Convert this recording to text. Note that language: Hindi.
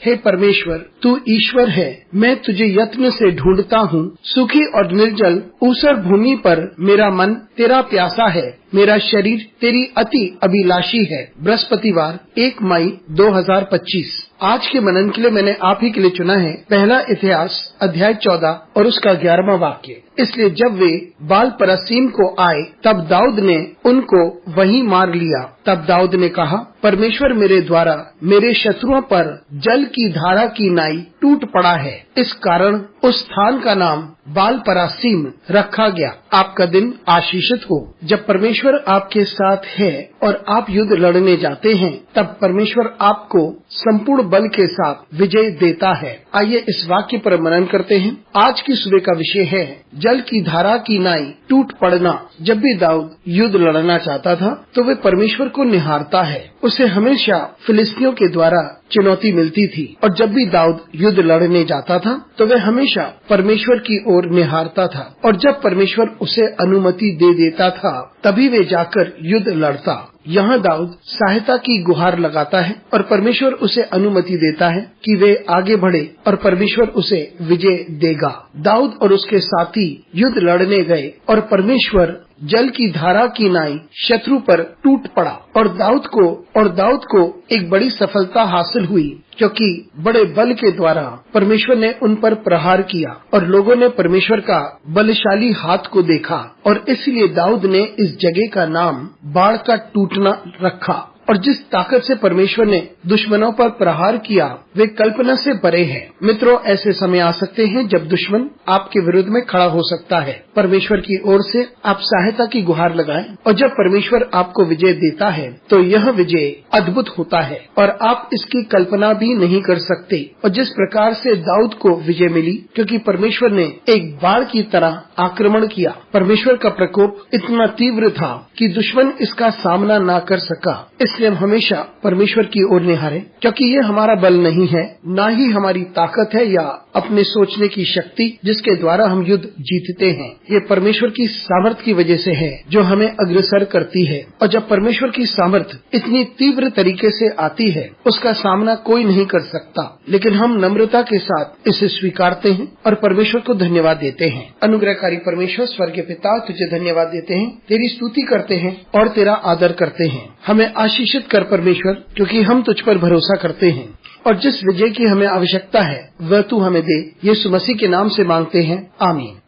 हे परमेश्वर, तू ईश्वर है, मैं तुझे यत्न से ढूंढता हूँ। सूखी और निर्जल ऊसर भूमि पर मेरा मन तेरा प्यासा है, मेरा शरीर तेरी अति अभिलाषी है। बृहस्पतिवार 1 मई 2025। आज के मनन के लिए मैंने आप ही के लिए चुना है पहला इतिहास अध्याय 14 और उसका 11वां वाक्य। इसलिए जब वे बाल परसीम को आए तब दाऊद ने उनको वहीं मार लिया। तब दाऊद ने कहा, परमेश्वर मेरे द्वारा मेरे शत्रुओं पर जल की धारा की नाई टूट पड़ा है। इस कारण उस स्थान का नाम बाल परासीम रखा गया। आपका दिन आशीषित हो। जब परमेश्वर आपके साथ है और आप युद्ध लड़ने जाते हैं, तब परमेश्वर आपको संपूर्ण बल के साथ विजय देता है। आइए इस वाक्य पर मनन करते हैं। आज की सुबह का विषय है जल की धारा की नाई टूट पड़ना। जब भी दाऊद युद्ध लड़ना चाहता था तो वे परमेश्वर को निहारता है। उसे हमेशा फिलिस्तियों के द्वारा चुनौती मिलती थी और जब भी दाऊद युद्ध लड़ने जाता था तो वे हमेशा परमेश्वर की ओर निहारता था और जब परमेश्वर उसे अनुमति दे देता था तभी वे जाकर युद्ध लड़ता। यहाँ दाऊद सहायता की गुहार लगाता है और परमेश्वर उसे अनुमति देता है कि वे आगे बढ़े और परमेश्वर उसे विजय देगा। दाऊद और उसके साथी युद्ध लड़ने गए और परमेश्वर जल की धारा की नाई शत्रु पर टूट पड़ा और दाऊद को एक बड़ी सफलता हासिल हुई, क्योंकि बड़े बल के द्वारा परमेश्वर ने उन पर प्रहार किया और लोगों ने परमेश्वर का बलशाली हाथ को देखा और इसलिए दाऊद ने इस जगह का नाम बाढ़ का टूटना रखा। और जिस ताकत से परमेश्वर ने दुश्मनों पर प्रहार किया वे कल्पना से परे है। मित्रों, ऐसे समय आ सकते हैं जब दुश्मन आपके विरुद्ध में खड़ा हो सकता है। परमेश्वर की ओर से आप सहायता की गुहार लगाएं और जब परमेश्वर आपको विजय देता है तो यह विजय अद्भुत होता है और आप इसकी कल्पना भी नहीं कर सकते। और जिस प्रकार से दाऊद को विजय मिली, क्योंकि परमेश्वर ने एक बाढ़ की तरह आक्रमण किया। परमेश्वर का प्रकोप इतना तीव्र था कि दुश्मन इसका सामना न कर सका। इसलिए हम हमेशा परमेश्वर की ओर निहारें, क्योंकि ये हमारा बल नहीं है, न ही हमारी ताकत है या अपने सोचने की शक्ति जिसके द्वारा हम युद्ध जीतते हैं। ये परमेश्वर की सामर्थ की वजह से है जो हमें अग्रसर करती है। और जब परमेश्वर की सामर्थ इतनी तीव्र तरीके से आती है उसका सामना कोई नहीं कर सकता, लेकिन हम नम्रता के साथ इसे स्वीकारते हैं और परमेश्वर को धन्यवाद देते हैं। अनुग्रहकारी परमेश्वर स्वर्गीय पिता, तुझे धन्यवाद देते हैं, तेरी स्तुति करते हैं और तेरा आदर करते हैं। हमें आशीषित कर परमेश्वर, क्योंकि हम तुझ पर भरोसा करते हैं और जिस विजय की हमें आवश्यकता है वह तू हमें दे। यीशु मसीह के नाम से मांगते हैं, आमीन।